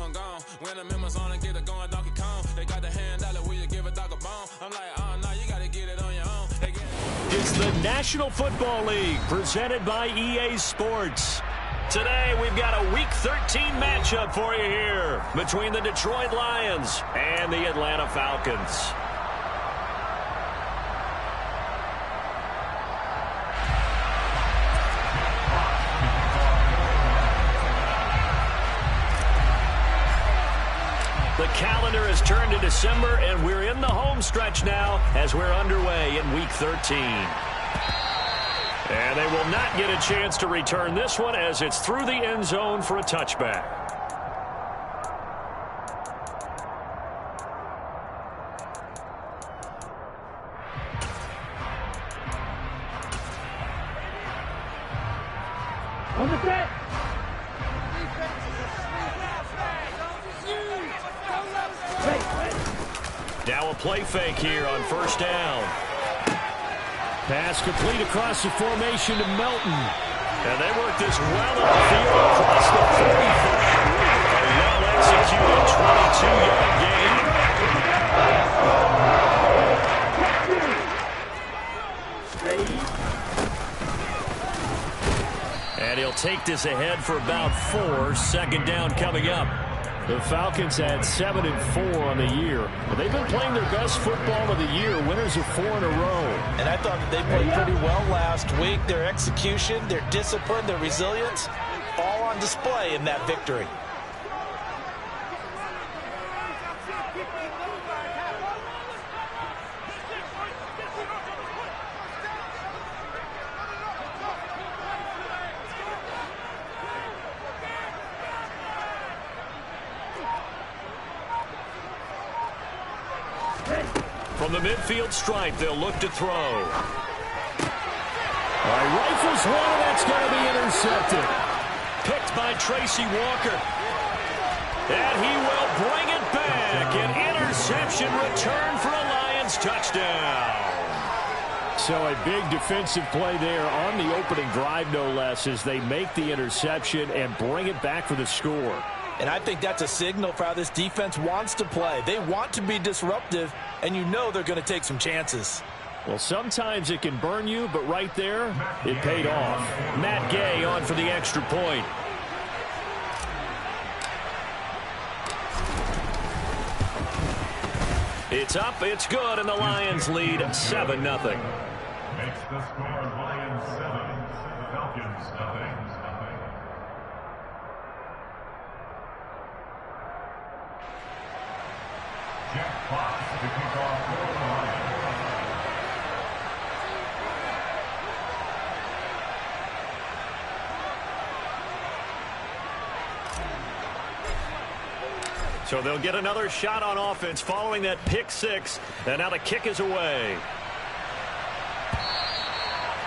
I'm gone. When the members on and get it going, Donkey Kong. They got the hand dollar, will you give a dog a bone? I'm like, oh, no, you got to get it on your own. It's the National Football League presented by EA Sports. Today, we've got a Week 13 matchup for you here between the Detroit Lions and the Atlanta Falcons. The calendar has turned to December, and we're in the home stretch now as we're underway in Week 13. And they will not get a chance to return this one as it's through the end zone for a touchback. On the set. Now a play fake here on first down. Pass complete across the formation to Melton. And they work this well up the field across the 45. A well-executed 22-yard gain. And he'll take this ahead for about 4. Second down coming up. The Falcons had 7-4 on the year. They've been playing their best football of the year, winners of 4 in a row. And I thought that they played pretty well last week. Their execution, their discipline, their resilience, all on display in that victory. From the midfield stripe, they'll look to throw. All right, rifles one, that's going to be intercepted. Picked by Tracy Walker. And he will bring it back. An interception return for a Lions touchdown. So a big defensive play there on the opening drive, no less, as they make the interception and bring it back for the score. And I think that's a signal for how this defense wants to play. They want to be disruptive, and you know they're going to take some chances. Well, sometimes it can burn you, but right there, it paid off. Matt Gay on for the extra point. It's up, it's good, and the Lions lead 7-0. Makes the score Lions 7, Falcons 0. Jeff Fox to kick off for the Lions. So they'll get another shot on offense following that pick six, and now the kick is away.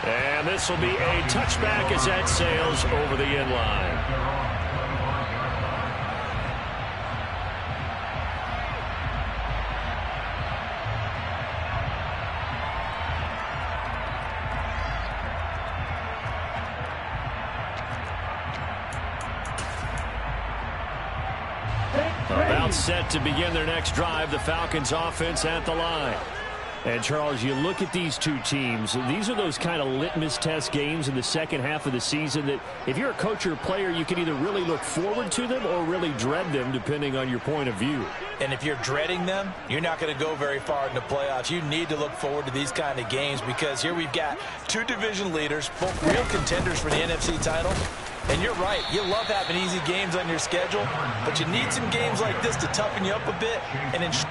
And this will be a touchback as that sails over the end line. About set to begin their next drive, the Falcons offense at the line. And, Charles, you look at these two teams, these are those kind of litmus test games in the second half of the season that if you're a coach or a player, you can either really look forward to them or really dread them, depending on your point of view. And if you're dreading them, you're not going to go very far in the playoffs. You need to look forward to these kind of games because here we've got two division leaders, both real contenders for the NFC title. And you're right, you love having easy games on your schedule, but you need some games like this to toughen you up a bit and ensure.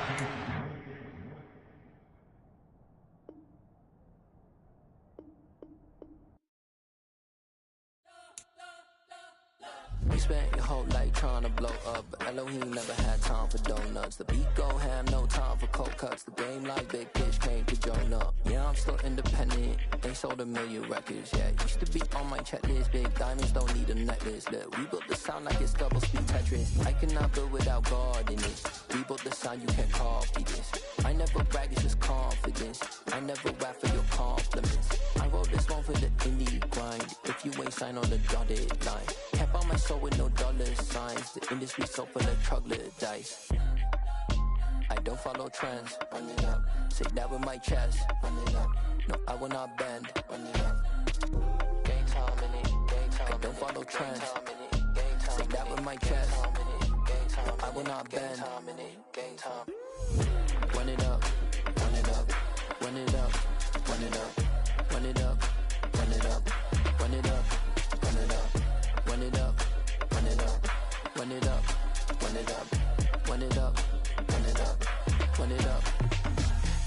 You spent your whole life trying to blow up, but Elohim never had time for donuts. The beat gon' have no time for cold cuts. The game like Big Pitch came to join up. Yeah, I'm still independent, ain't sold a million records yet. Used to be on my checklist, big diamonds don't need a necklace. Look, we built the sound like it's double speed Tetris. I cannot build without God in it. We built the sound, you can't copy this. I never brag, it's just confidence. I never rap for your compliments. I wrote this one for the indie grind. If you ain't signed on the dotted line, can't buy my soul with no dollar sign. lines. The industry so full of troglodytes. I don't follow trends. Run it up. Say that with my chest. Run it up. No, I will not bend. Run it up. Game time in it. Game time. I don't follow trends. Say that with my chest. No, I will not bend. Game time. Run it up. Run it up. Run it up. Run it up. Run it up. Run it up. Run it up. Run it up. Run it up. Run it up. Run it up. Run it up. Run it up. Run it up. Run it up.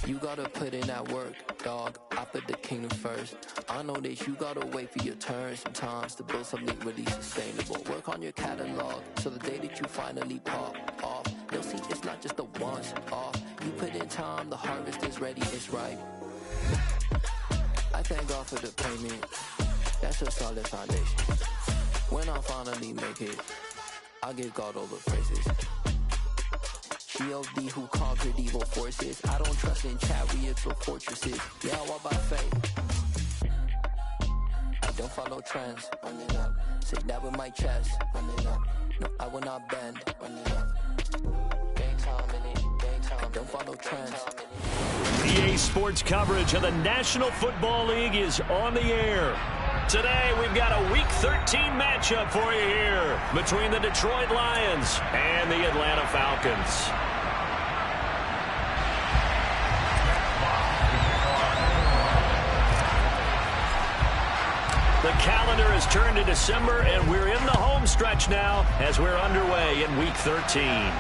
You gotta put in that work, dog. I put the kingdom first. I know that you gotta wait for your turn sometimes to build something really sustainable. Work on your catalog so the day that you finally pop off, they'll see it's not just a once off. You put in time, the harvest is ready, it's ripe. I thank God for the payment. That's a solid foundation. When I finally make it, I give God all the praises. G.O.D. who conquered evil forces. I don't trust in chariots or fortresses. Yeah, I walk by faith. I don't follow trends. Run it up. Say that with my chest. Run it up. No, I will not bend. Run it up. Game time in it. Game time. I don't follow trends. EA Sports coverage of the National Football League is on the air. Today, we've got a Week 13 matchup for you here between the Detroit Lions and the Atlanta Falcons. The calendar has turned to December, and we're in the home stretch now as we're underway in Week 13.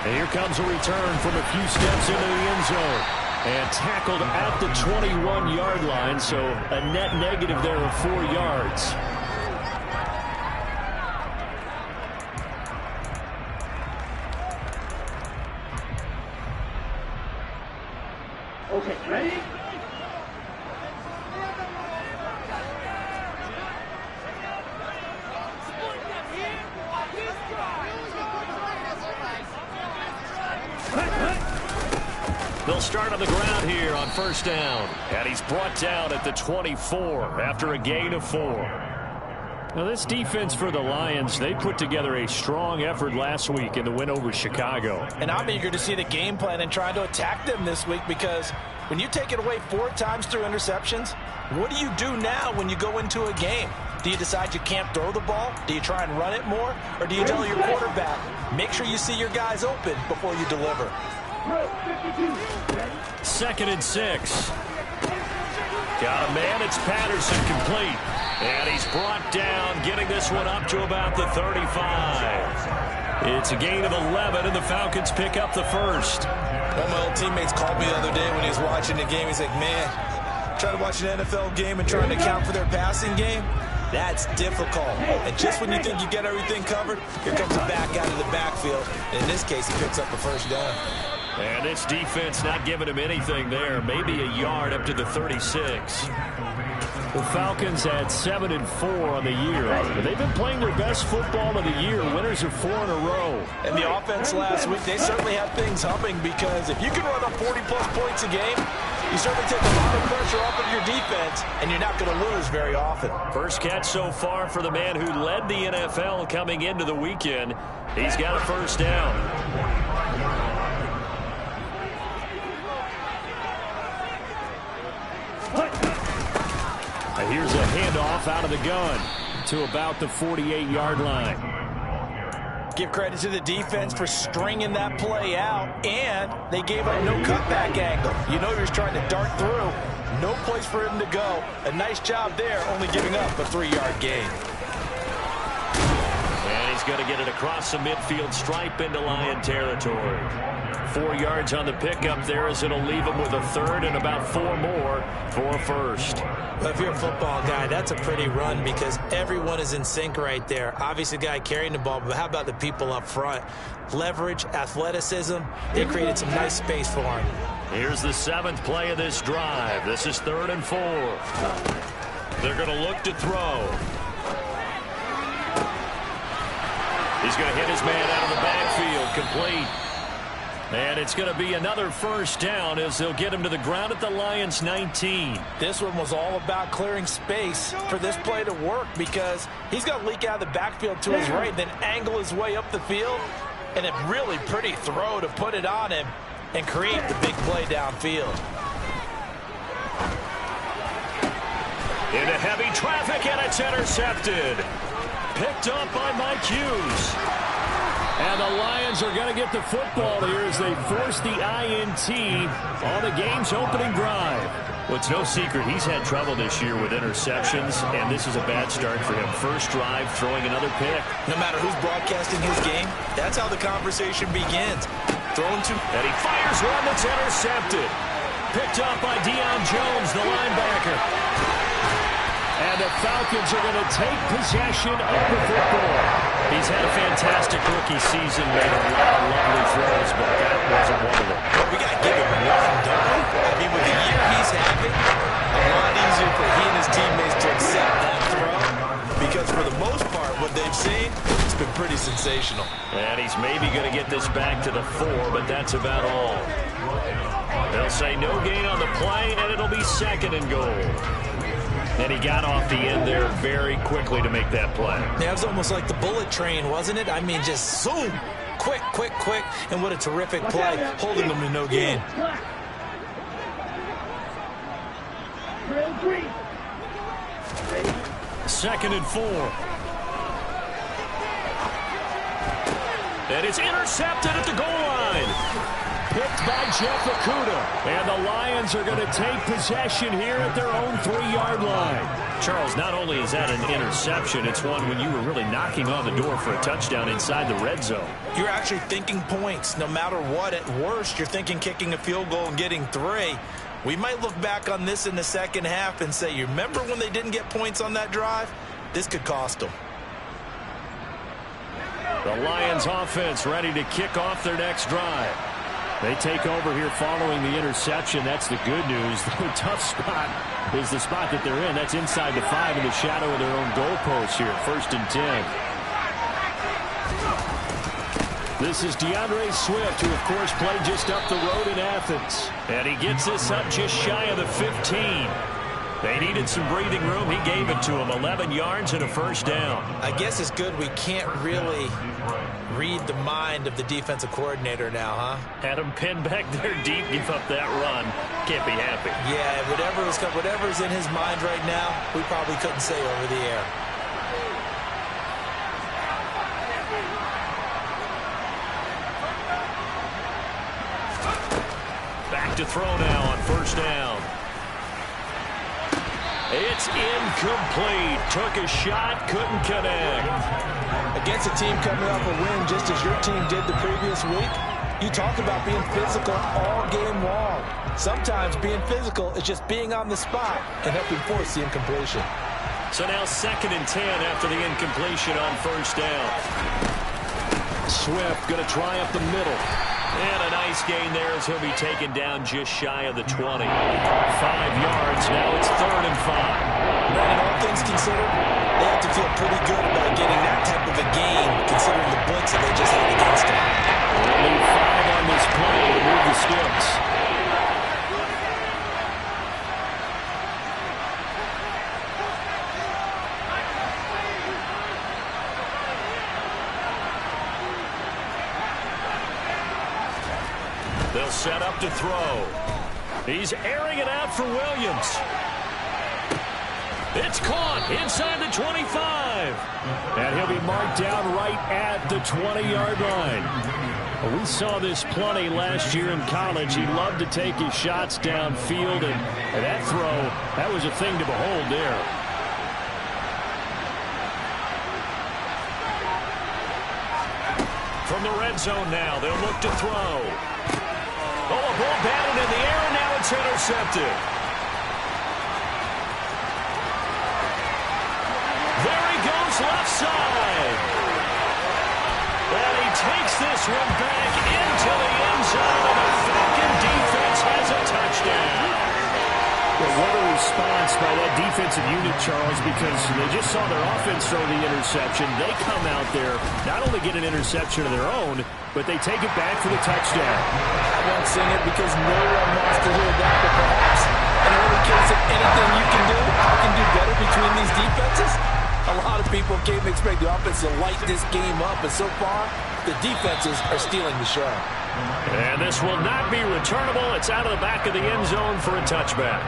And here comes a return from a few steps into the end zone. And tackled at the 21-yard line, so a net negative there of 4 yards. Okay, ready? They'll start on the ground here on first down. And he's brought down at the 24 after a gain of 4. Now, this defense for the Lions, they put together a strong effort last week in the win over Chicago. And I'm eager to see the game plan and try to attack them this week, because when you take it away 4 times through interceptions, what do you do now when you go into a game? Do you decide you can't throw the ball? Do you try and run it more? Or do you tell your quarterback, make sure you see your guys open before you deliver? 2nd and 6. Got a man. It's Patterson, complete. And he's brought down, getting this one up to about the 35. It's a gain of 11, and the Falcons pick up the first. One of my old teammates called me the other day when he was watching the game. He's like, man, trying to watch an NFL game and trying to account for their passing game, that's difficult. And just when you think you get everything covered, here comes a back out of the backfield. And in this case, he picks up a first down. And this defense not giving him anything there. Maybe a yard up to the 36. The Falcons had 7-4 on the year. They've been playing their best football of the year. Winners of 4 in a row. And the offense last week, they certainly have things humming, because if you can run up 40-plus points a game, you certainly take a lot of pressure off of your defense, and you're not going to lose very often. First catch so far for the man who led the NFL coming into the weekend. He's got a first down. Here's a handoff out of the gun to about the 48-yard line. Give credit to the defense for stringing that play out, and they gave up no cutback angle. You know you're trying to dart through. No place for him to go. A nice job there, only giving up a 3-yard gain. And he's going to get it across the midfield stripe into Lion territory. 4 yards on the pickup there, as it'll leave him with a third and about 4 more for a first. Well, if you're a football guy, that's a pretty run, because everyone is in sync right there. Obviously, the guy carrying the ball, but how about the people up front? Leverage, athleticism, they created some nice space for him. Here's the 7th play of this drive. This is 3rd and 4. They're going to look to throw. He's going to hit his man out of the backfield, complete. And it's going to be another first down as they'll get him to the ground at the Lions' 19. This one was all about clearing space for this play to work because he's going to leak out of the backfield to his right, then angle his way up the field. And a really pretty throw to put it on him and create the big play downfield. Into heavy traffic, and it's intercepted. Picked up by Mike Hughes. And the Lions are going to get the football here as they force the INT on the game's opening drive. Well, it's no secret he's had trouble this year with interceptions, and this is a bad start for him. First drive, throwing another pick. No matter who's broadcasting his game, that's how the conversation begins. Throwing to... And he fires one that's intercepted. Picked up by Deion Jones, the linebacker. And the Falcons are going to take possession of the football. He's had a fantastic rookie season, made a lot of lovely throws, but that wasn't one of them. But we got to give him one, don't we? I mean, with the year he's having, a lot easier for he and his teammates to accept that throw because for the most part, what they've seen, it's been pretty sensational. And he's maybe going to get this back to the 4, but that's about all. They'll say no gain on the play, and it'll be 2nd and goal. And he got off the end there very quickly to make that play. Yeah, it was almost like the bullet train, wasn't it? I mean, just zoom. Quick, quick, quick. And what a terrific play, holding them to no gain. Second and 4. And it's intercepted at the goal line. Picked by Jeff Okudah. And the Lions are going to take possession here at their own 3-yard line. Charles, not only is that an interception, it's one when you were really knocking on the door for a touchdown inside the red zone. You're actually thinking points. No matter what, at worst, you're thinking kicking a field goal and getting 3. We might look back on this in the second half and say, you remember when they didn't get points on that drive? This could cost them. The Lions offense ready to kick off their next drive. They take over here following the interception. That's the good news. The tough spot is the spot that they're in. That's inside the 5 in the shadow of their own goalpost here. 1st and 10. This is DeAndre Swift, who, of course, played just up the road in Athens. And he gets this up just shy of the 15. They needed some breathing room. He gave it to them. 11 yards and a first down. I guess it's good we can't really read the mind of the defensive coordinator now, huh? Had him pinned back there deep, give up that run. Can't be happy. Yeah, whatever's in his mind right now, we probably couldn't say over the air. Back to throw now on first down. It's incomplete. Took a shot, couldn't connect. Against a team coming off a win just as your team did the previous week, you talk about being physical all game long. Sometimes being physical is just being on the spot and helping force the incompletion. So now 2nd and 10 after the incompletion on first down. Swift going to try up the middle. And a nice gain there as he'll be taken down just shy of the 20. 5 yards. Now it's 3rd and 5. And all things considered, they have to feel pretty good about getting that type of a gain, considering the blitz that they just had against them. Only 5 on this play to move the sticks. They'll set up to throw. He's airing it out for Williams. It's caught inside the 25. And he'll be marked down right at the 20-yard line. We saw this plenty last year in college. He loved to take his shots downfield, and that throw, that was a thing to behold there. From the red zone now, they'll look to throw. Oh, a ball batted in the air, and now it's intercepted. There he goes left side. And he takes this one back into the end zone, and the Falcon defense has a touchdown. Well, what a response by that defensive unit, Charles, because they just saw their offense throw the interception. They come out there, not only get an interception of their own, but they take it back for the touchdown. I won't sing it because no one wants to hear that, but perhaps in early case of anything you can do, I can do better between these defenses. A lot of people came to expect the offense to light this game up, and so far, the defenses are stealing the show. And this will not be returnable. It's out of the back of the end zone for a touchback.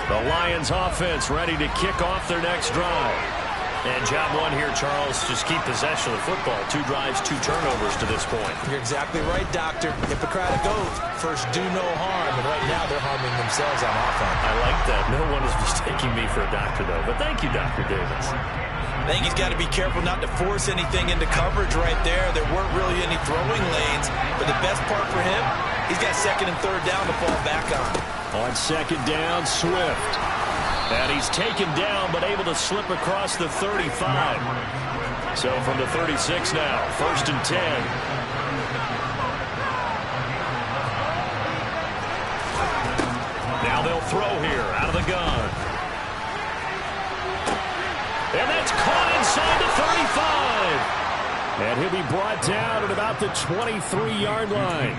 The Lions offense ready to kick off their next drive. And job one here, Charles, just keep possession of the football. 2 drives, 2 turnovers to this point. You're exactly right, Doctor. Hippocratic oath, first do no harm, and right now they're harming themselves on offense. I like that. No one is mistaking me for a doctor, though. But thank you, Dr. Davis. I think he's got to be careful not to force anything into coverage right there. There weren't really any throwing lanes, but the best part for him, he's got 2nd and 3rd down to fall back on. On 2nd down, Swift. And he's taken down, but able to slip across the 35. So from the 36 now, 1st and 10. Now they'll throw here, out of the gun. And that's caught inside the 35. And he'll be brought down at about the 23-yard line.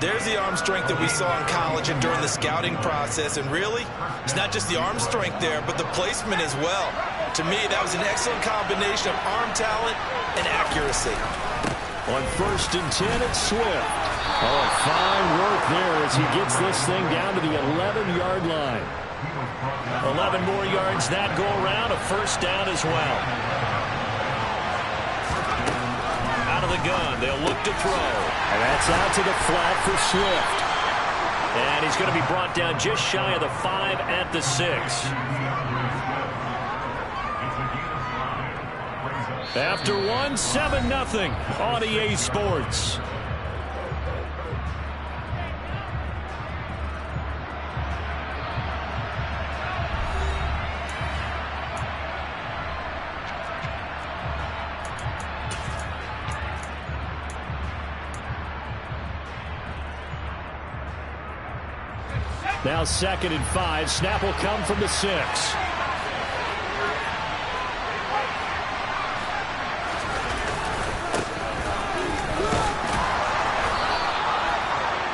There's the arm strength that we saw in college and during the scouting process. And really, it's not just the arm strength there, but the placement as well. To me, that was an excellent combination of arm talent and accuracy. On 1st and 10, it's Swift. Oh, fine work there as he gets this thing down to the 11-yard line. 11 more yards that go around, a 1st down as well. Out of the gun, they'll look to throw. And that's out to the flat for Swift. And he's going to be brought down just shy of the 5 at the 6. After one, 7-0 on EA Sports. Now 2nd and 5. Snap will come from the 6.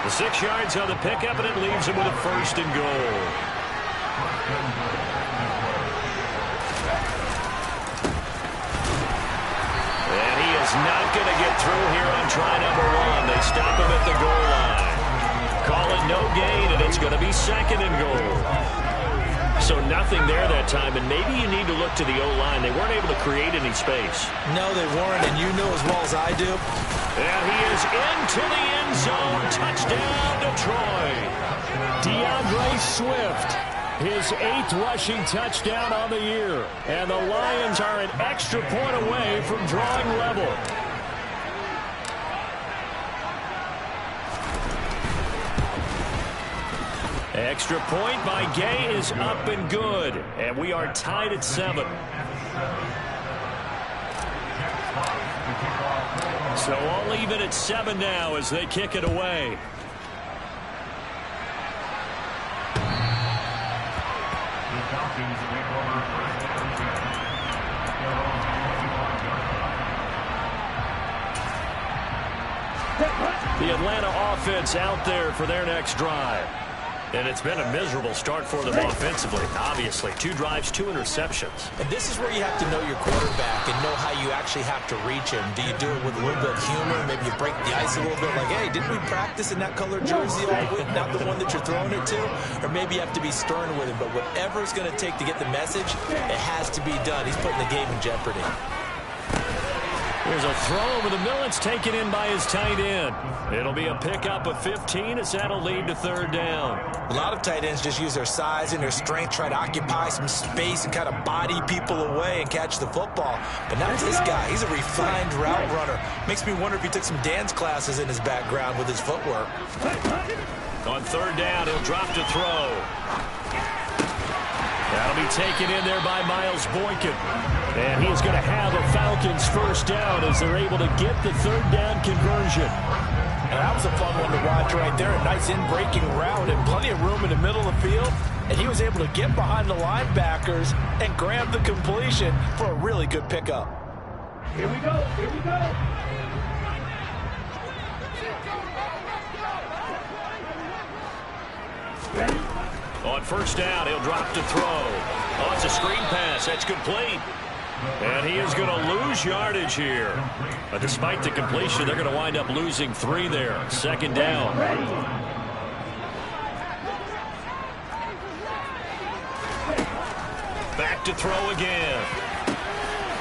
The 6 yards on the pickup, and it leaves him with a 1st and goal. And he is not going to get through here on try number 1. They stop him at the goal line. Call it no gain, and it's going to be 2nd and goal. So nothing there that time, and maybe you need to look to the O-line. They weren't able to create any space. No, they weren't, and you know as well as I do. And he is into the end zone. Touchdown, Detroit. DeAndre Swift, his 8th rushing touchdown on the year. And the Lions are an extra point away from drawing level. Extra point by Gay is up and good. And we are tied at 7. So all even at 7 now as they kick it away. The Falcons take over 1st and 10. The Atlanta offense out there for their next drive. And it's been a miserable start for them offensively, obviously. 2 drives, 2 interceptions. And this is where you have to know your quarterback and know how you actually have to reach him. Do you do it with a little bit of humor? Maybe you break the ice a little bit like, hey, didn't we practice in that color jersey all week, not the one that you're throwing it to? Or maybe you have to be stern with him. But whatever it's going to take to get the message, it has to be done. He's putting the game in jeopardy. There's a throw over the middle. It's taken in by his tight end. It'll be a pickup of 15 as that'll lead to 3rd down. A lot of tight ends just use their size and their strength, try to occupy some space and kind of body people away and catch the football. But not this guy. He's a refined route runner. Makes me wonder if he took some dance classes in his background with his footwork. On 3rd down, he'll drop to throw. That'll be taken in there by Miles Boykin. And he is going to have a Falcons first down as they're able to get the third down conversion. And that was a fun one to watch right there. A nice in-breaking route and plenty of room in the middle of the field. And he was able to get behind the linebackers and grab the completion for a really good pickup. Here we go. Here we go. On first down, he'll drop to throw. Oh, it's a screen pass. That's complete. And he is going to lose yardage here. But despite the completion, they're going to wind up losing 3 there. Second down. Back to throw again.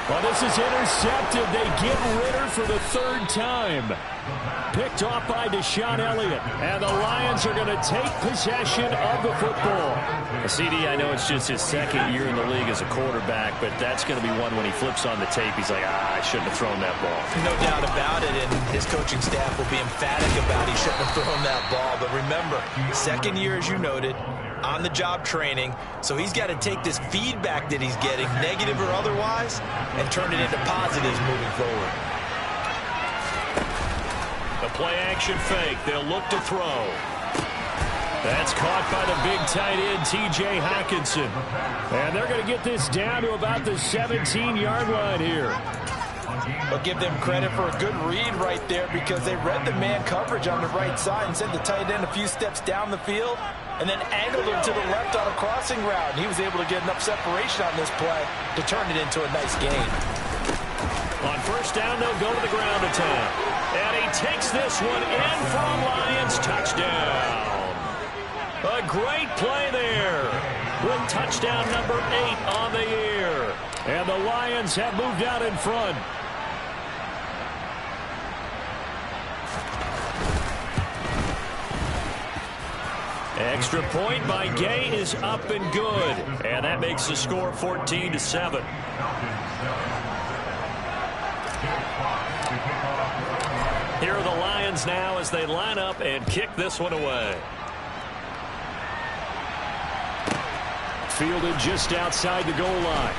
Well, this is intercepted. They get Ritter for the 3rd time. Picked off by Deshaun Elliott. And the Lions are going to take possession of the football. CD, I know it's just his 2nd year in the league as a quarterback, but that's going to be one when he flips on the tape. He's like, I shouldn't have thrown that ball. No doubt about it, and his coaching staff will be emphatic about he shouldn't have thrown that ball. But remember, 2nd year, as you noted, on-the-job training, so he's got to take this feedback that he's getting, negative or otherwise, and turn it into positives moving forward. The play-action fake. They'll look to throw. That's caught by the big tight end, T.J. Hockenson. And they're going to get this down to about the 17-yard line here. I'll give them credit for a good read right there because they read the man coverage on the right side and sent the tight end a few steps down the field and then angled him to the left on a crossing route. And he was able to get enough separation on this play to turn it into a nice gain. On first down, they'll go to the ground attack. And he takes this one in for a Lions touchdown. A great play there with touchdown number 8 on the year. And the Lions have moved out in front. Extra point by Gay is up and good. And that makes the score 14-7. Here are the Lions now as they line up and kick this one away. Fielded just outside the goal line.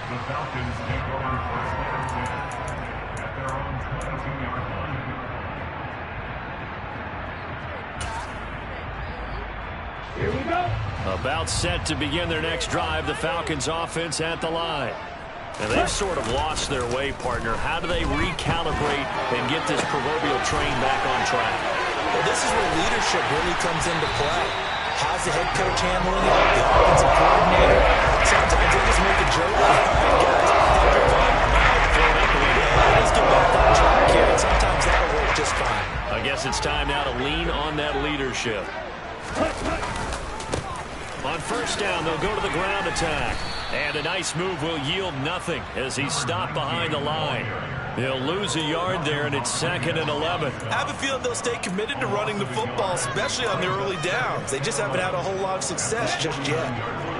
The Falcons take over first and 10 at their own 22-yard line. Here we go. About set to begin their next drive, the Falcons offense at the line. And they've sort of lost their way, partner. How do they recalibrate and get this proverbial train back on track? Well, this is where leadership really comes into play. How's the head coach handling it? The offensive coordinator? Sometimes they just make a joke. All right, guys, let's get back on track here. And sometimes that'll work just fine. I guess it's time now to lean on that leadership. On first down, they'll go to the ground attack. And a nice move will yield nothing as he's stopped behind the line. They'll lose a yard there, and it's 2nd and 11. I have a feeling they'll stay committed to running the football, especially on their early downs. They just haven't had a whole lot of success just yet.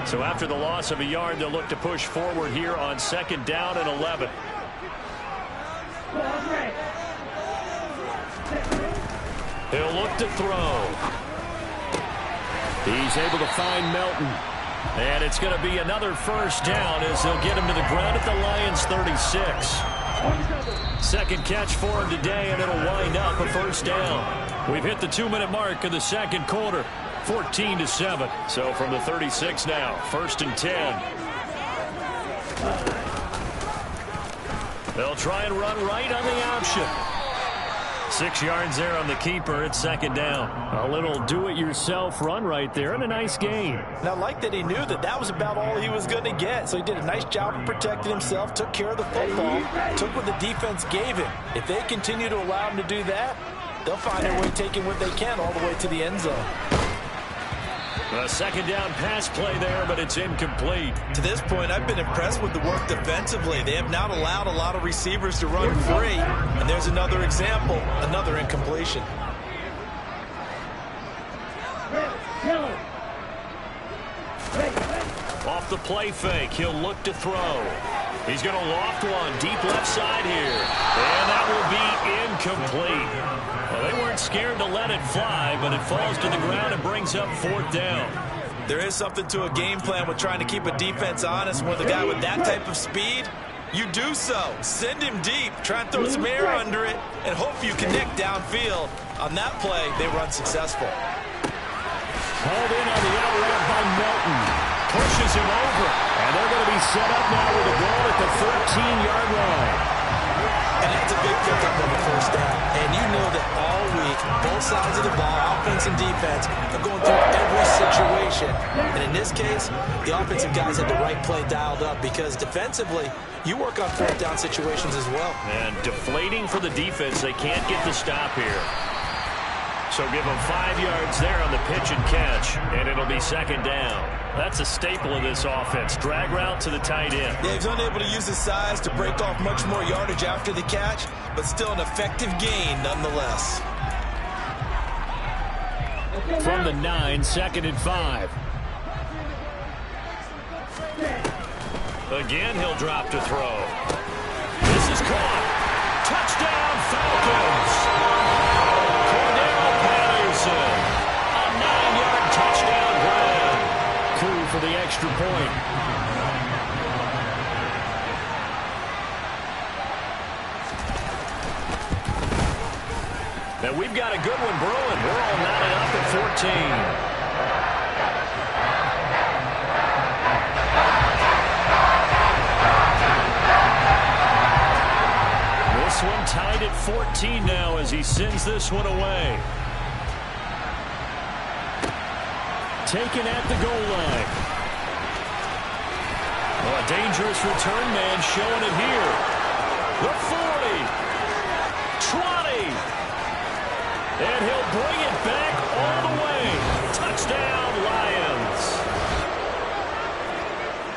So after the loss of a yard, they'll look to push forward here on 2nd down and 11. He'll look to throw. He's able to find Melton. And it's going to be another first down as they'll get him to the ground at the Lions' 36. 2nd catch for him today, and it'll wind up a first down. We've hit the 2-minute mark of the 2nd quarter, 14-7. So from the 36 now, 1st and 10. They'll try and run right on the option. 6 yards there on the keeper. It's 2nd down. A little do-it-yourself run right there and a nice gain. And I like that he knew that that was about all he was going to get. So he did a nice job of protecting himself, took care of the football, took what the defense gave him. If they continue to allow him to do that, they'll find their way taking what they can all the way to the end zone. A 2nd down pass play there, but it's incomplete. To this point, I've been impressed with the work defensively. They have not allowed a lot of receivers to run free. And there's another example, another incompletion. Off the play fake, he'll look to throw. He's going to loft one deep left side here. And that will be incomplete. Well, they weren't scared to let it fly, but it falls to the ground and brings up 4th down. There is something to a game plan with trying to keep a defense honest. With a guy with that type of speed, you do so. Send him deep. Try and throw some air under it and hope you connect downfield. On that play, they were unsuccessful. Hauled in on the out route by Melton. Pushes him over. And they're going to be set up now with the ball at the 13-yard line. And that's a big pickup on the first down. And you know that all week, both sides of the ball, offense and defense, are going through every situation. And in this case, the offensive guys had the right play dialed up because defensively, you work on fourth down situations as well. And deflating for the defense. They can't get the stop here. So give them 5 yards there on the pitch and catch, and it'll be second down. That's a staple of this offense. Drag route to the tight end. Yeah, he's unable to use his size to break off much more yardage after the catch, but still an effective gain nonetheless. From the 9, 2nd and 5. Again, he'll drop to throw. This is caught. Touchdown, Falcons. A 9-yard touchdown grab. Crew for the extra point. Now we've got a good one brewing. We're all knotted up at 14. This one tied at 14 now as he sends this one away. Taken at the goal line. Well, a dangerous return man showing it here. The 40. 20. And he'll bring it back all the way. Touchdown, Lions.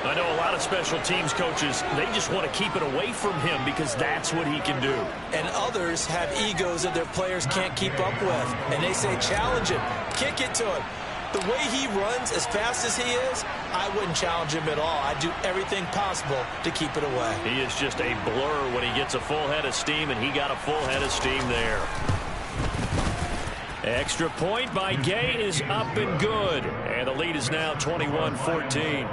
I know a lot of special teams coaches, they just want to keep it away from him because that's what he can do. And others have egos that their players can't keep up with. And they say, challenge him. Kick it to him. The way he runs, as fast as he is, I wouldn't challenge him at all. I'd do everything possible to keep it away. He is just a blur when he gets a full head of steam, and he got a full head of steam there. Extra point by Gay is up and good. And the lead is now 21-14.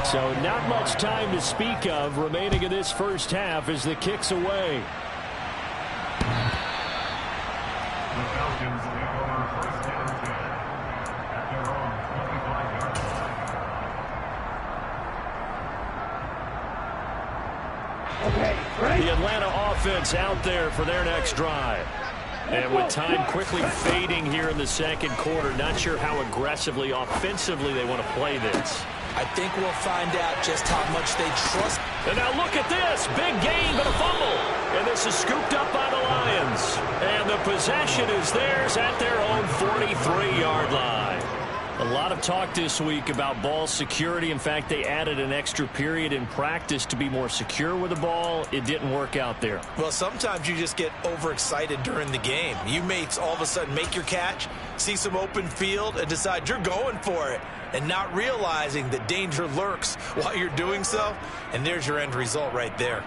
So not much time to speak of remaining in this first half as the kick's away. The Falcons take over first down 10 at their own 25-yard line. The Atlanta offense out there for their next drive. And with time quickly fading here in the second quarter, not sure how aggressively, offensively they want to play this. I think we'll find out just how much they trust. And now look at this. Big gain, but a fumble. And this is scooped up by the Lions. And the possession is theirs at their own 43-yard line. A lot of talk this week about ball security. In fact, they added an extra period in practice to be more secure with the ball. It didn't work out there. Well, sometimes you just get overexcited during the game. You may all of a sudden make your catch, see some open field, and decide you're going for it, and not realizing that danger lurks while you're doing so. And there's your end result right there.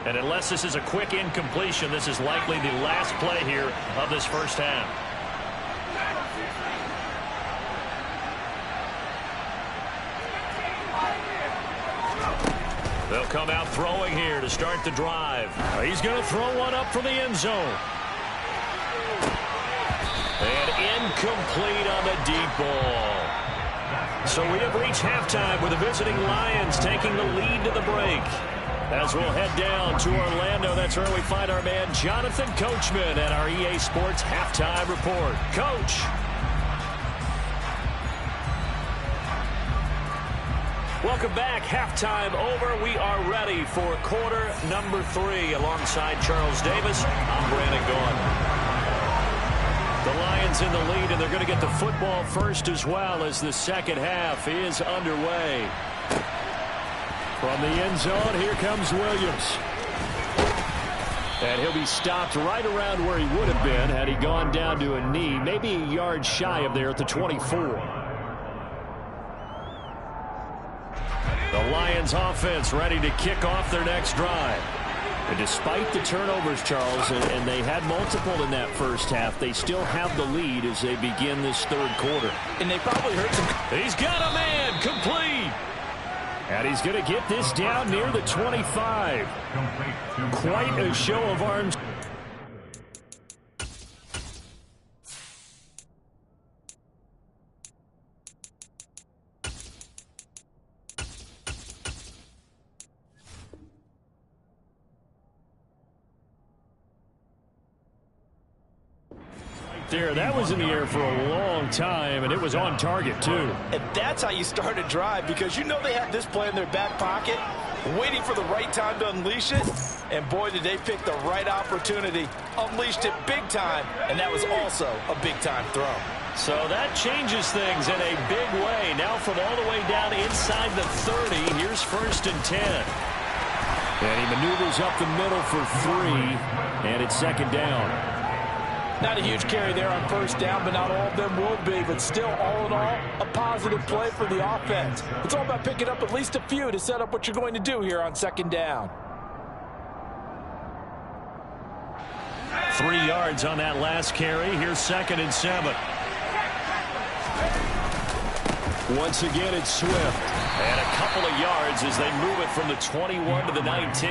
And unless this is a quick incompletion, this is likely the last play here of this first half. They'll come out throwing here to start the drive. He's going to throw one up for the end zone. And incomplete on the deep ball. So we have reached halftime with the visiting Lions taking the lead to the break. As we'll head down to Orlando, that's where we find our man Jonathan Coachman at our EA Sports Halftime Report. Coach. Welcome back. Halftime over. We are ready for quarter number 3. Alongside Charles Davis, I'm Brandon Gaughan. The Lions in the lead, and they're going to get the football first as well as the second half is underway. From the end zone, here comes Williams. And he'll be stopped right around where he would have been had he gone down to a knee, maybe a yard shy of there at the 24. The Lions offense ready to kick off their next drive. And despite the turnovers, Charles, and they had multiple in that first half, they still have the lead as they begin this third quarter. And they probably heard some... He's got a man, complete. And he's going to get this down near the 25. Quite a show of arms. There, that was in the air for a long time, and it was on target, too. And that's how you start a drive, because you know they have this play in their back pocket, waiting for the right time to unleash it. And boy, did they pick the right opportunity, unleashed it big time, and that was also a big-time throw. So that changes things in a big way. Now from all the way down inside the 30, here's 1st and 10. And he maneuvers up the middle for 3, and it's 2nd down. Not a huge carry there on 1st down, but not all of them will be. But still, all in all, a positive play for the offense. It's all about picking up at least a few to set up what you're going to do here on 2nd down. 3 yards on that last carry. Here's 2nd and 7. Once again, it's Swift. And a couple of yards as they move it from the 21 to the 19.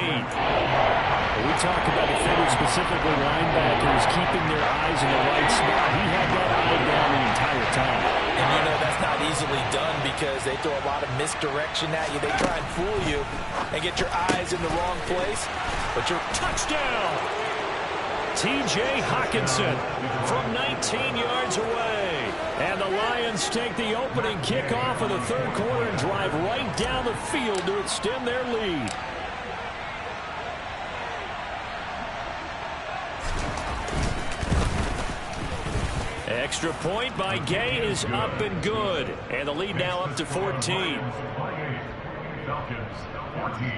We talk about defenders, specifically linebackers, keeping their eyes in the right spot. He had that eye down the entire time. And you know that's not easily done because they throw a lot of misdirection at you. They try and fool you and get your eyes in the wrong place. But your touchdown! T.J. Hockenson from 19 yards away. And the Lions take the opening kickoff of the third quarter and drive right down the field to extend their lead. Extra point by Gay is up and good. And the lead now up to 14. Falcons 14.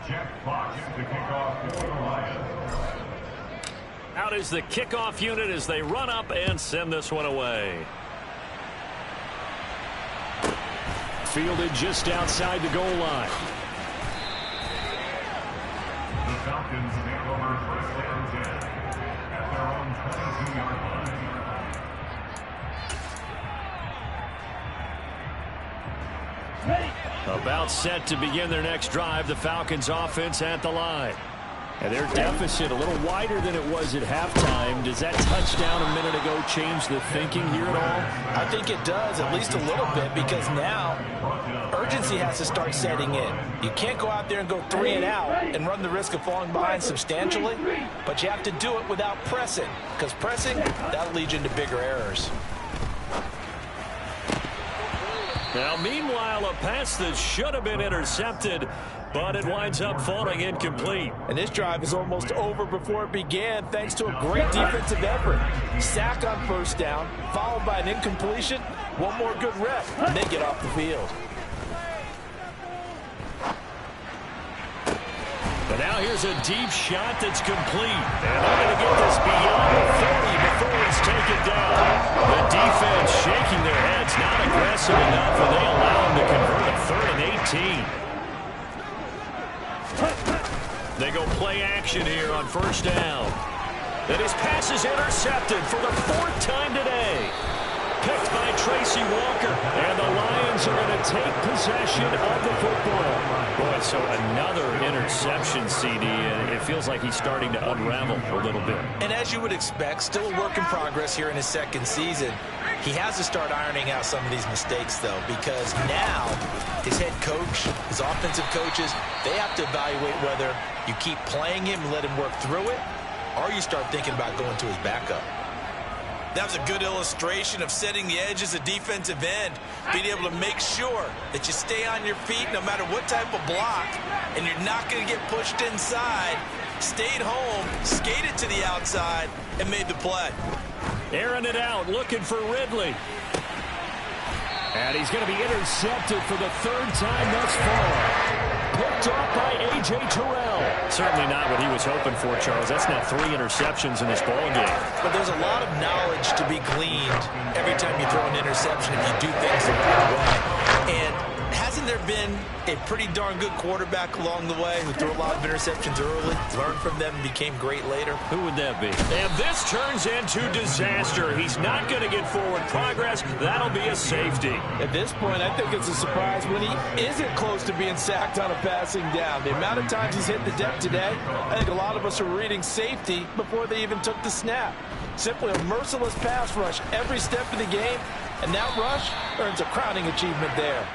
Jack Fox to kick off for the Lions. Out is the kickoff unit as they run up and send this one away. Fielded just outside the goal line. The Falcons take over 1st and 10 at their own 22-yard line. About set to begin their next drive, the Falcons offense at the line. And their deficit a little wider than it was at halftime. Does that touchdown a minute ago change the thinking here at all? I think it does, at least a little bit, because now urgency has to start setting in. You can't go out there and go 3 and out and run the risk of falling behind substantially, but you have to do it without pressing, because pressing, that'll lead you into bigger errors. Now, meanwhile, a pass that should have been intercepted, but it winds up falling incomplete. And this drive is almost over before it began, thanks to a great defensive effort. Sack on 1st down, followed by an incompletion. One more good rep, and they get off the field. But now here's a deep shot that's complete. And they're going to get this beyond the 30 before it's taken down. The defense shaking their heads, not aggressive enough, and they allow them to convert a 3rd and 18. They go play action here on 1st down. And his pass is intercepted for the 4th time today. Picked by Tracy Walker. And the Lions are going to take possession of the football. Boy, so another interception, CD, and it feels like he's starting to unravel a little bit. And as you would expect, still a work in progress here in his 2nd season. He has to start ironing out some of these mistakes, though, because now his head coach, his offensive coaches, they have to evaluate whether you keep playing him and let him work through it, or you start thinking about going to his backup. That was a good illustration of setting the edge as a defensive end, being able to make sure that you stay on your feet no matter what type of block, and you're not going to get pushed inside. Stayed home, skated to the outside, and made the play. Airing it out, looking for Ridley. And he's going to be intercepted for the 3rd time thus far. Picked picked off by A.J. Terrell. Certainly not what he was hoping for, Charles. That's now 3 interceptions in this ball game. But there's a lot of knowledge to be gleaned every time you throw an interception if you do things the right way. And hasn't there been a pretty darn good quarterback along the way who threw a lot of interceptions early, learned from them, and became great later? Who would that be? And this turns into disaster. He's not going to get forward progress. That'll be a safety. At this point, I think it's a surprise when he isn't close to being sacked on a passing down. The amount of times he's hit the deck today, I think a lot of us are reading safety before they even took the snap. Simply a merciless pass rush every step of the game, and that rush earns a crowning achievement there.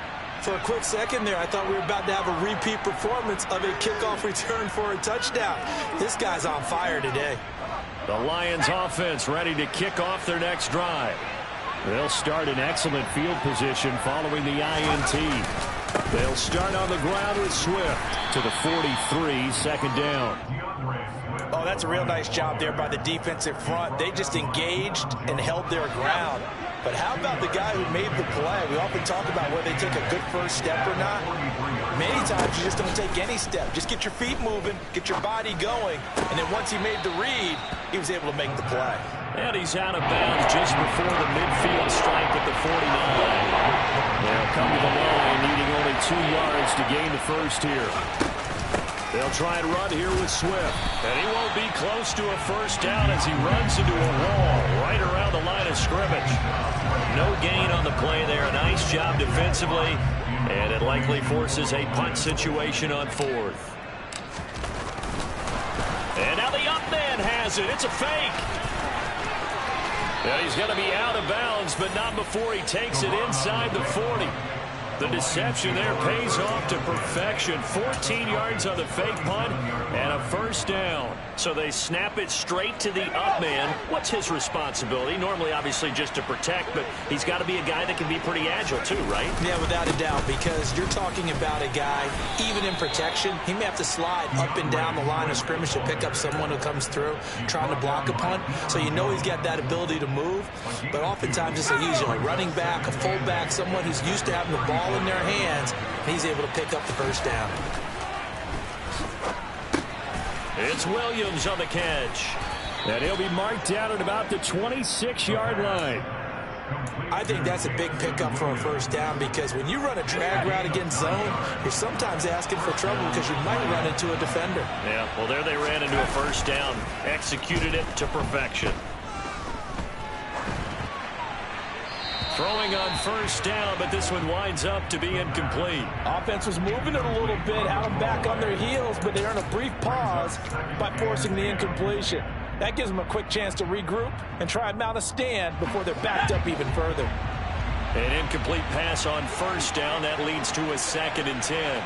For a quick second there, I thought we were about to have a repeat performance of a kickoff return for a touchdown. This guy's on fire today. The Lions offense ready to kick off their next drive. They'll start in excellent field position following the INT. They'll start on the ground with Swift to the 43, second down. Oh, that's a real nice job there by the defensive front. They just engaged and held their ground. But how about the guy who made the play? We often talk about whether they take a good first step or not. Many times you just don't take any step. Just get your feet moving, get your body going, and then once he made the read, he was able to make the play. And he's out of bounds just before the midfield stripe at the 49. They'll come to the line, needing only 2 yards to gain the first here. They'll try and run here with Swift. And he won't be close to a first down as he runs into a wall right around the line of scrimmage. No gain on the play there. Nice job defensively. And it likely forces a punt situation on 4th. And now the up man has it. It's a fake. Now he's going to be out of bounds, but not before he takes it inside the 40. The deception there pays off to perfection. 14 yards on the fake punt and a first down. So they snap it straight to the up man. What's his responsibility? Normally, obviously, just to protect, but he's got to be a guy that can be pretty agile too, right? Yeah, without a doubt, because you're talking about a guy, even in protection, he may have to slide up and down the line of scrimmage to pick up someone who comes through trying to block a punt. So you know he's got that ability to move, but oftentimes it's usually a running back, a fullback, someone who's used to having the ball in their hands, and he's able to pick up the first down. It's Williams on the catch. And he'll be marked down at about the 26-yard line. I think that's a big pickup for a first down because when you run a drag route against zone, you're sometimes asking for trouble because you might run into a defender. Yeah, well, there they ran into a first down. Executed it to perfection. Throwing on first down, but this one winds up to be incomplete. Offense was moving it a little bit, had them back on their heels, but they earn a brief pause by forcing the incompletion. That gives them a quick chance to regroup and try and mount a stand before they're backed up even further. An incomplete pass on first down. That leads to a 2nd and 10.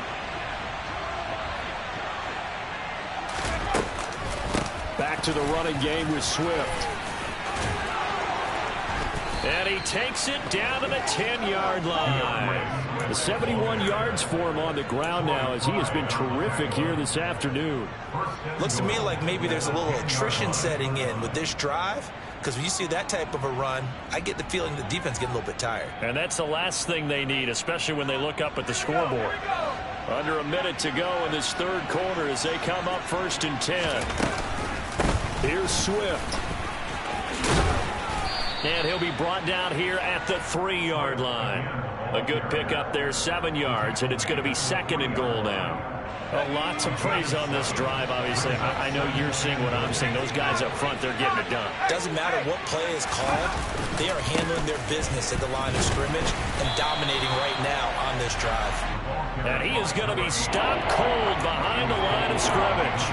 Back to the running game with Swift. And he takes it down to the 10-yard line. The 71 yards for him on the ground now as he has been terrific here this afternoon. Looks to me like maybe there's a little attrition setting in with this drive because when you see that type of a run, I get the feeling the defense getting a little bit tired. And that's the last thing they need, especially when they look up at the scoreboard. Under a minute to go in this third quarter as they come up 1st and 10. Here's Swift. And he'll be brought down here at the 3-yard line. A good pickup there, 7 yards, and it's going to be 2nd and goal now. Lots of praise on this drive, obviously. I know you're seeing what I'm seeing. Those guys up front, they're getting it done. Doesn't matter what play is called. They are handling their business at the line of scrimmage and dominating right now on this drive. And he is going to be stopped cold behind the line of scrimmage.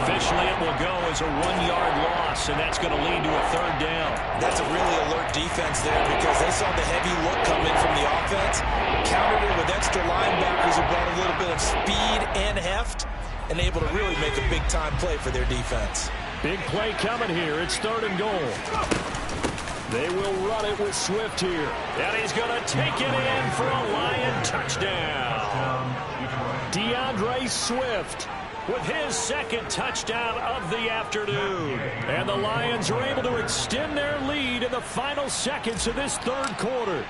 Officially, it will go as a 1-yard loss, and that's going to lead to a 3rd down. That's a really alert defense there because they saw the heavy look coming from the offense, countered it with extra linebackers who brought a little bit of speed and heft, and able to really make a big-time play for their defense. Big play coming here. It's 3rd and goal. They will run it with Swift here. And he's going to take it in for a Lion touchdown. DeAndre Swift with his 2nd touchdown of the afternoon. And the Lions are able to extend their lead in the final seconds of this 3rd quarter.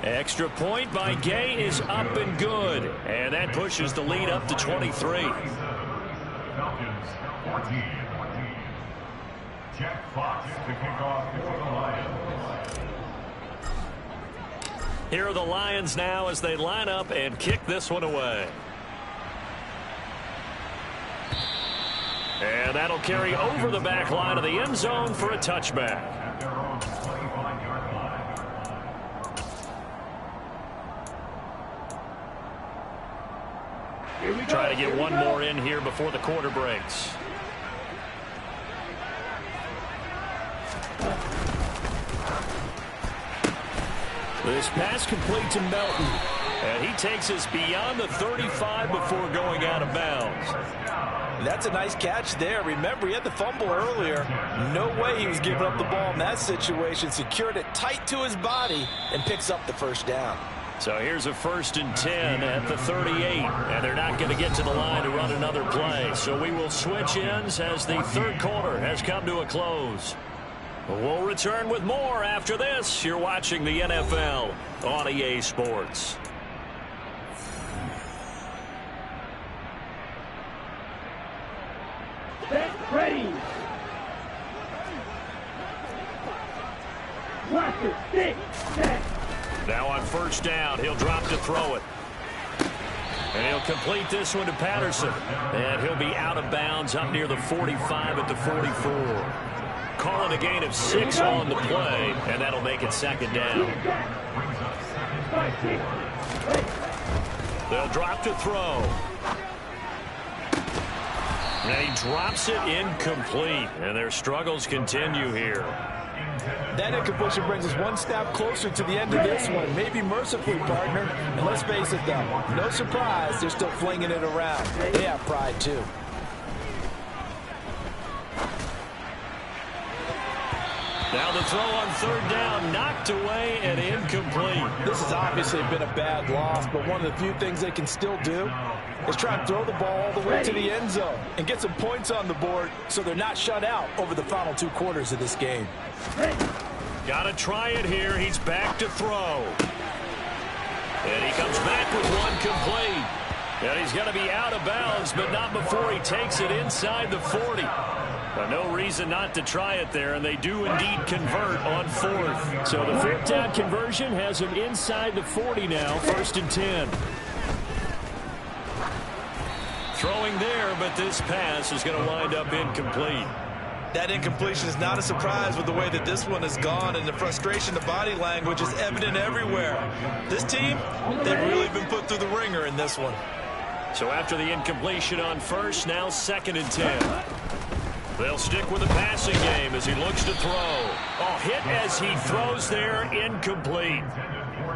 Extra point by Gay is up and good. And that pushes the lead up to 23. Falcons 14. Jack Fox to kick off for the Lions. Here are the Lions now as they line up and kick this one away. And that'll carry over the back line of the end zone for a touchback. At their own 25-yard line. Try to get one more in here before the quarter breaks. This pass complete to Melton. And he takes us beyond the 35 before going out of bounds. That's a nice catch there. Remember, he had the fumble earlier. No way he was giving up the ball in that situation. Secured it tight to his body and picks up the first down. So here's a 1st and 10 at the 38. And they're not going to get to the line to run another play. So we will switch ends as the third quarter has come to a close. We'll return with more after this. You're watching the NFL on EA Sports. Set, ready. Watch it, stick, set. Now on 1st down, he'll drop to throw it. And he'll complete this one to Patterson. And he'll be out of bounds up near the 45 at the 44. Calling a gain of 6 on the play, and that'll make it 2nd down. They'll drop to throw. And he drops it incomplete. And their struggles continue here. That incompletion brings us one step closer to the end of this one. Maybe mercifully, partner. And let's face it, though, no surprise, they're still flinging it around. They have pride, too. Now the throw on 3rd down, knocked away and incomplete. This has obviously been a bad loss, but one of the few things they can still do is try and throw the ball all the way to the end zone and get some points on the board so they're not shut out over the final 2 quarters of this game. Got to try it here. He's back to throw. And he comes back with one complete. And he's going to be out of bounds, but not before he takes it inside the 40. No reason not to try it there, and they do indeed convert on 4th. So the 4th down conversion has him inside the 40 now, 1st and 10. Throwing there, but this pass is going to wind up incomplete. That incompletion is not a surprise with the way that this one has gone, and the frustration, the body language is evident everywhere. This team, they've really been put through the ringer in this one. So after the incompletion on 1st, now 2nd and 10. They'll stick with the passing game as he looks to throw. Oh, hit as he throws there, incomplete.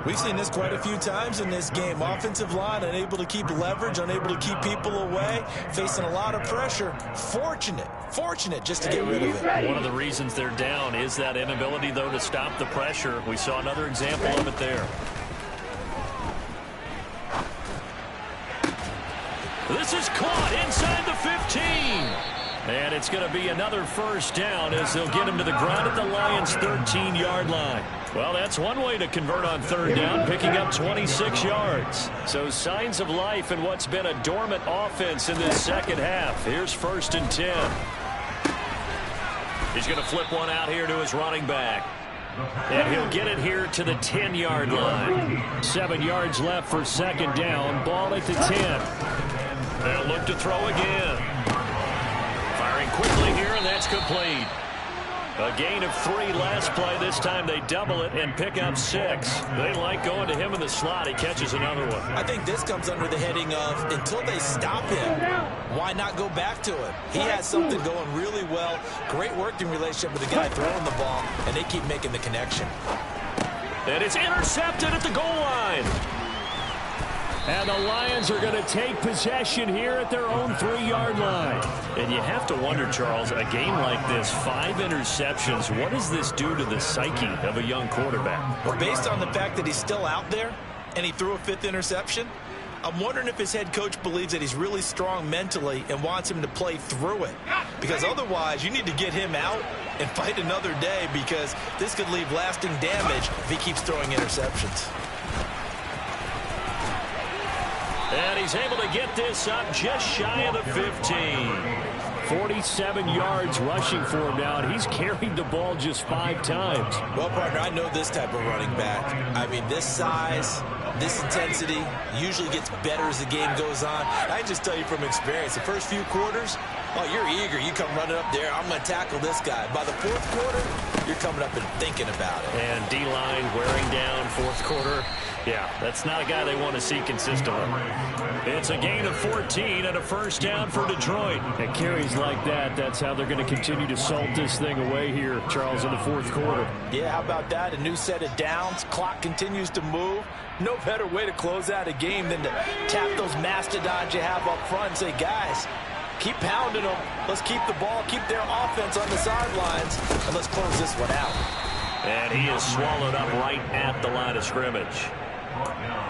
We've seen this quite a few times in this game. Offensive line unable to keep leverage, unable to keep people away, facing a lot of pressure. Fortunate just to get rid of it. One of the reasons they're down is that inability, though, to stop the pressure. We saw another example of it there. This is caught inside the 15. And it's going to be another 1st down as they'll get him to the ground at the Lions' 13-yard line. Well, that's one way to convert on 3rd down, picking up 26 yards. So signs of life in what's been a dormant offense in this 2nd half. Here's 1st and 10. He's going to flip one out here to his running back. And he'll get it here to the 10-yard line. 7 yards left for 2nd down. Ball at the 10. They'll look to throw again. Firing quickly here, and that's complete. A gain of 3 last play. This time they double it and pick up 6. They like going to him in the slot. He catches another one. I think this comes under the heading of until they stop him, why not go back to him? He has something going really well. Great working relationship with the guy throwing the ball, and they keep making the connection. And it's intercepted at the goal line. And the Lions are going to take possession here at their own 3-yard line. And you have to wonder, Charles, a game like this, 5 interceptions, what does this do to the psyche of a young quarterback? Well, based on the fact that he's still out there and he threw a 5th interception, I'm wondering if his head coach believes that he's really strong mentally and wants him to play through it. Because otherwise, you need to get him out and fight another day, because this could leave lasting damage if he keeps throwing interceptions. And he's able to get this up just shy of the 15. 47 yards rushing for him now, and he's carried the ball just 5 times. Well, partner, I know this type of running back. I mean, this size, this intensity usually gets better as the game goes on. I can just tell you from experience, the first few quarters, oh, you're eager. You come running up there, I'm going to tackle this guy. By the fourth quarter, you're coming up and thinking about it. And D-line wearing down fourth quarter. Yeah, that's not a guy they want to see consistently. It's a gain of 14 and a first down for Detroit. And carries like that, that's how they're going to continue to salt this thing away here, Charles, in the fourth quarter. Yeah, how about that? A new set of downs. Clock continues to move. No better way to close out a game than to tap those mastodons you have up front and say, guys, keep pounding them. Let's keep the ball, keep their offense on the sidelines, and let's close this one out. And he is swallowed up right at the line of scrimmage.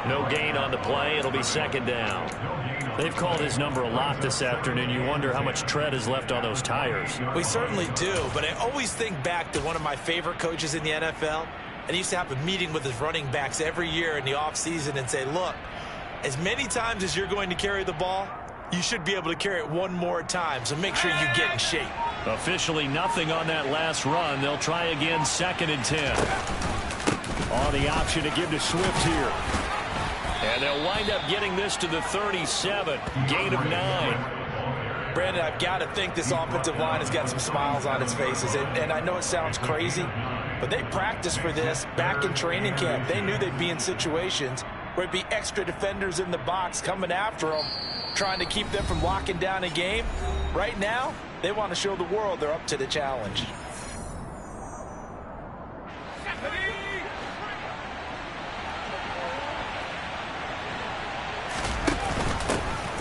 No gain on the play. It'll be second down. They've called his number a lot this afternoon. You wonder how much tread is left on those tires. We certainly do, but I always think back to one of my favorite coaches in the NFL, and he used to have a meeting with his running backs every year in the offseason and say, look, as many times as you're going to carry the ball, you should be able to carry it one more time, so make sure you get in shape. Officially nothing on that last run. They'll try again, 2nd and 10. On the option to give to Swift here. And they'll wind up getting this to the 37. Gain of 9. Brandon, I've got to think this offensive line has got some smiles on its faces. And I know it sounds crazy, but they practiced for this back in training camp. They knew they'd be in situations where it'd be extra defenders in the box coming after them, trying to keep them from locking down a game. Right now, they want to show the world they're up to the challenge.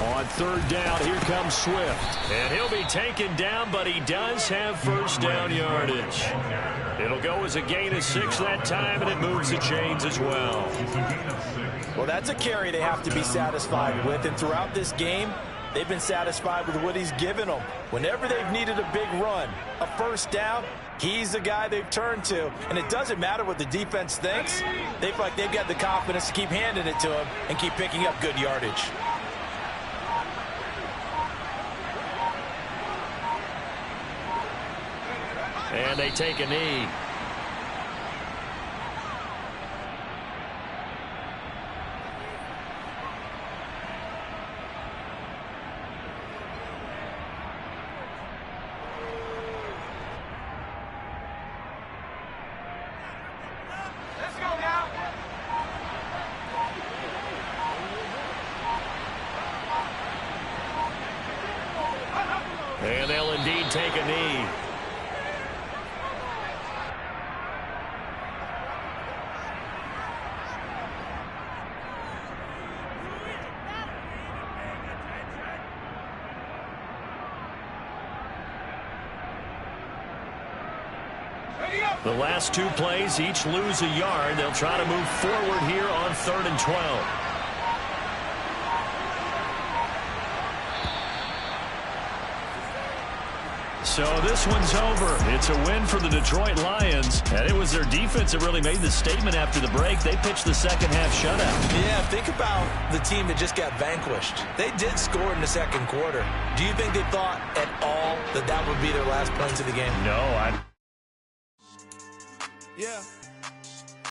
On 3rd down, here comes Swift. And he'll be taken down, but he does have first down yardage. It'll go as a gain of 6 that time, and it moves the chains as well. Well, that's a carry they have to be satisfied with. And throughout this game, they've been satisfied with what he's given them. Whenever they've needed a big run, a first down, he's the guy they've turned to. And it doesn't matter what the defense thinks. They feel like they've got the confidence to keep handing it to him and keep picking up good yardage. And they take a knee. Let's go now. And they'll indeed take a knee. The last 2 plays, each lose a yard. They'll try to move forward here on 3rd and 12. So this one's over. It's a win for the Detroit Lions, and it was their defense that really made the statement after the break. They pitched the second-half shutout. Yeah, think about the team that just got vanquished. They did score in the second quarter. Do you think they thought at all that that would be their last points of the game? No, Yeah.